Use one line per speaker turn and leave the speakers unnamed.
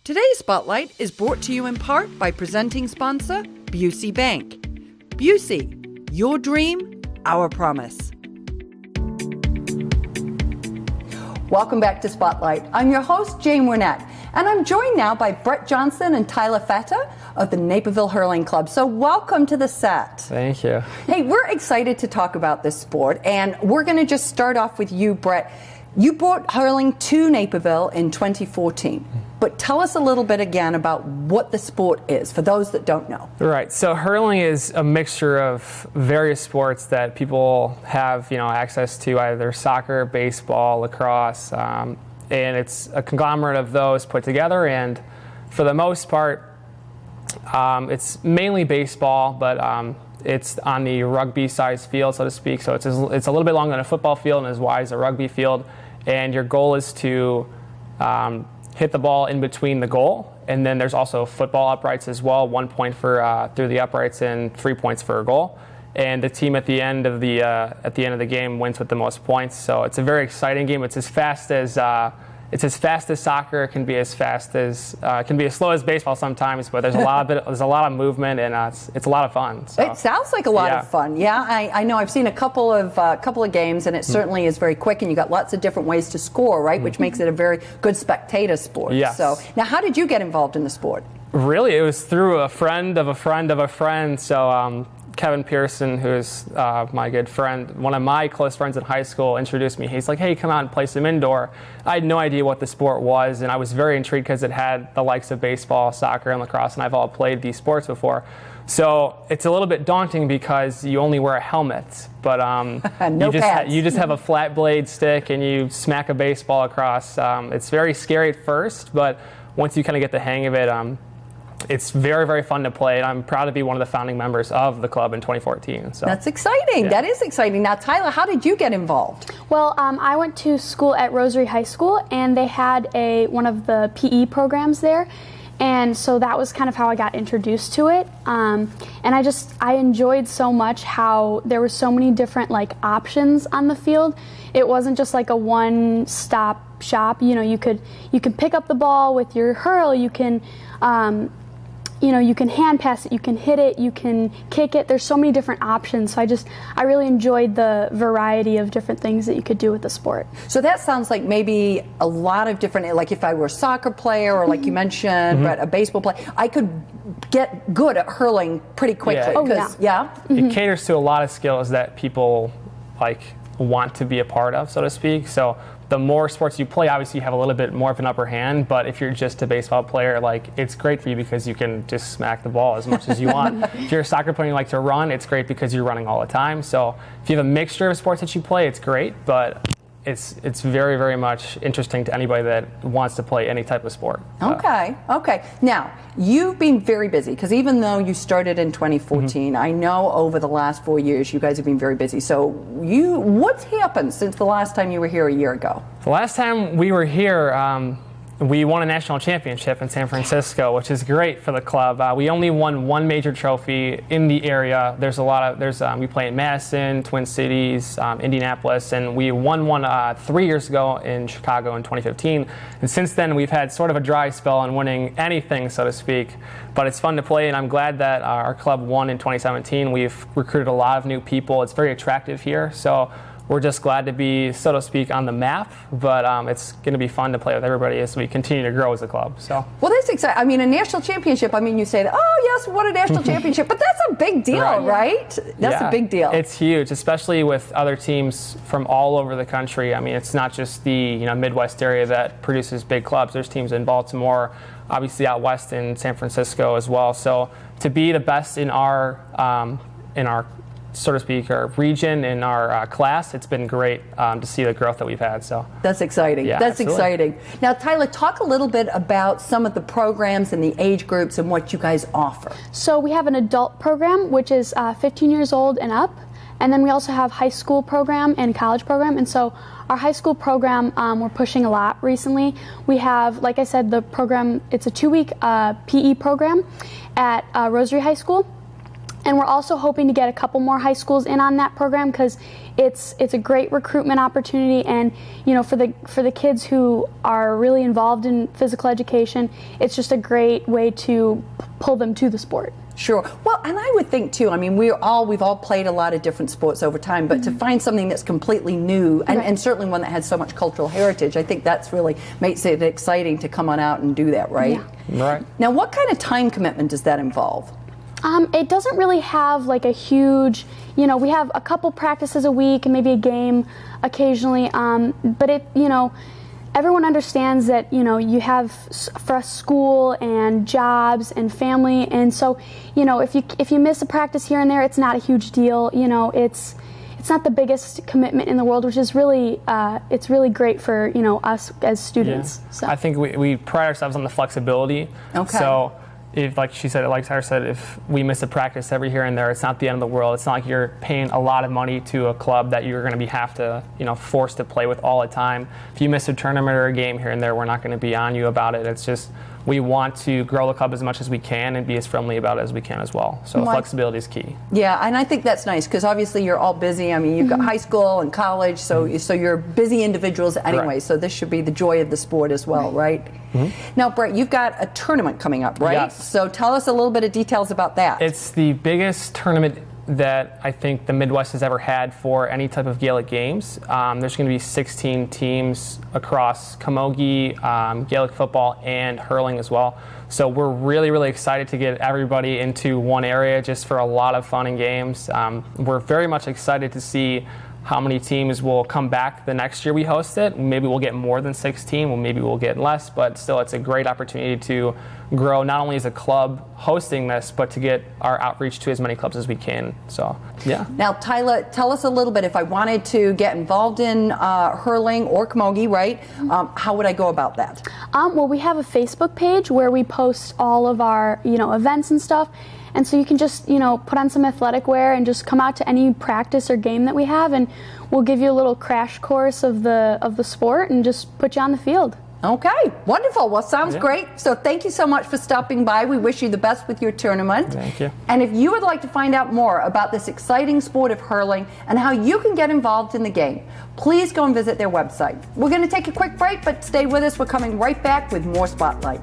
Today's Spotlight is brought to you in part by presenting sponsor, Busey Bank. Busey, your dream, our promise. Welcome back to Spotlight. I'm your host, Jane Winnett, and I'm joined now by Brett Johnson and Tyler Fetter of the Naperville Hurling Club. So welcome to the set.
Thank you.
Hey, we're excited to talk about this sport, and we're going to just start off with you, Brett. You brought hurling to Naperville in 2014, but tell us a little bit again about what the sport is, for those that don't know.
Right, so hurling is a mixture of various sports that people have, access to, either soccer, baseball, lacrosse, and it's a conglomerate of those put together, and for the most part, it's mainly baseball, but it's on the rugby-sized field, so to speak, so it's a little bit longer than a football field and as wide as a rugby field. And your goal is to hit the ball in between the goal, and then there's also football uprights as well. 1 point for through the uprights and 3 points for a goal. And the team at the end of the game wins with the most points. So it's a very exciting game. It's as fast as soccer. It can be as slow as baseball sometimes, but there's a lot of movement, and it's a lot of fun. So.
It sounds like a lot of fun. Yeah, I know. I've seen a couple of games, and it certainly is very quick, and you got lots of different ways to score, right? Which makes it a very good spectator sport.
Yes.
So now, how did you get involved in the sport?
Really, it was through a friend of a friend of a friend. So. Kevin Pearson, who's my good friend, one of my close friends in high school, introduced me. He's like, hey, come out and play some indoor. I had no idea what the sport was, and I was very intrigued because it had the likes of baseball, soccer, and lacrosse, and I've all played these sports before. So it's a little bit daunting because you only wear a helmet, but you just have a flat blade stick and you smack a baseball across. It's very scary at first, but once you kind of get the hang of it, it's very, very fun to play, and I'm proud to be one of the founding members of the club in 2014. So.
That's exciting. Yeah. That is exciting. Now, Tyler, how did you get involved?
Well, I went to school at Rosary High School, and they had one of the PE programs there, and so that was kind of how I got introduced to it. And I enjoyed so much how there were so many different options on the field. It wasn't just like a one-stop shop. You could pick up the ball with your hurl. You can you can hand pass it, you can hit it, you can kick it. There's so many different options. So I really enjoyed the variety of different things that you could do with the sport.
So that sounds like maybe a lot of different, like if I were a soccer player or like you mentioned, Brett, a baseball player, I could get good at hurling pretty quickly.
Yeah. It caters to a lot of skills that people want to be a part of, so to speak. So the more sports you play, obviously you have a little bit more of an upper hand, but if you're just a baseball player, it's great for you because you can just smack the ball as much as you want. If you're a soccer player and you like to run, it's great because you're running all the time. So if you have a mixture of sports that you play, it's great, but it's very, very much interesting to anybody that wants to play any type of sport.
Okay. Now, you've been very busy because even though you started in 2014, I know over the last 4 years you guys have been very busy. So what's happened since the last time you were here a year ago?
The last time we were here, we won a national championship in San Francisco, which is great for the club. We only won one major trophy in the area. We play in Madison, Twin Cities, Indianapolis, and we won one 3 years ago in Chicago in 2015. And since then, we've had sort of a dry spell on winning anything, so to speak. But it's fun to play, and I'm glad that our club won in 2017. We've recruited a lot of new people. It's very attractive here, so we're just glad to be, so to speak, on the map, but it's going to be fun to play with everybody as we continue to grow as a club. So.
Well, that's exciting. I mean, a national championship, you say, oh, yes, what a national championship, but that's a big deal, right? That's a big deal.
It's huge, especially with other teams from all over the country. It's not just the Midwest area that produces big clubs. There's teams in Baltimore, obviously out west in San Francisco as well. So to be the best in our so to speak, our region, in our class, it's been great to see the growth that we've had. So
that's exciting.
Yeah,
that's
absolutely.
exciting. Now, Tyler, talk a little bit about some of the programs and the age groups and what you guys offer.
So we have an adult program, which is 15 years old and up, and then we also have high school program and college program. And so our high school program, we're pushing a lot recently. We have, like I said, the program. It's a 2-week PE program at Rosary High School. And we're also hoping to get a couple more high schools in on that program because it's a great recruitment opportunity, and for the kids who are really involved in physical education, it's just a great way to pull them to the sport.
Sure. Well, and I would think too, I mean, we've all played a lot of different sports over time, but to find something that's completely new and certainly one that has so much cultural heritage, I think that's really makes it exciting to come on out and do that, right?
Yeah.
Right.
Now, what kind of time commitment does that involve?
It doesn't really have like a huge, we have a couple practices a week and maybe a game occasionally, but everyone understands that you have for school and jobs and family, and so if you miss a practice here and there, it's not a huge deal. It's not the biggest commitment in the world, which is really it's really great for us as students.
Yeah.
So
I think we pride ourselves on the flexibility.
Okay.
So if, like Tyra said, if we miss a practice every here and there, it's not the end of the world. It's not like you're paying a lot of money to a club that you're going to have to, forced to play with all the time. If you miss a tournament or a game here and there, we're not going to be on you about it. It's just we want to grow the club as much as we can and be as friendly about it as we can as well. So flexibility is key.
Yeah, and I think that's nice because obviously you're all busy. I mean, you've got high school and college, so you're busy individuals anyway.
Correct.
So this should be the joy of the sport as well, right? Now, Brett, you've got a tournament coming up, right?
Yes.
So tell us a little bit of details about that.
It's the biggest tournament that I think the Midwest has ever had for any type of Gaelic games. There's going to be 16 teams across Camogie, Gaelic football, and hurling as well. So we're really, really excited to get everybody into one area just for a lot of fun and games. We're very much excited to see how many teams will come back the next year we host it. Maybe we'll get more than 16, well, maybe we'll get less, but still it's a great opportunity to grow not only as a club hosting this, but to get our outreach to as many clubs as we can. So, yeah.
Now, Tyler, tell us a little bit, if I wanted to get involved in hurling or camogie, right, how would I go about that?
Well, we have a Facebook page where we post all of our, events and stuff. And so you can just, put on some athletic wear and just come out to any practice or game that we have, and we'll give you a little crash course of the sport and just put you on the field.
Okay, wonderful. Well, sounds great. So thank you so much for stopping by. We wish you the best with your tournament.
Thank you.
And if you would like to find out more about this exciting sport of hurling and how you can get involved in the game, please go and visit their website. We're going to take a quick break, but stay with us. We're coming right back with more Spotlight.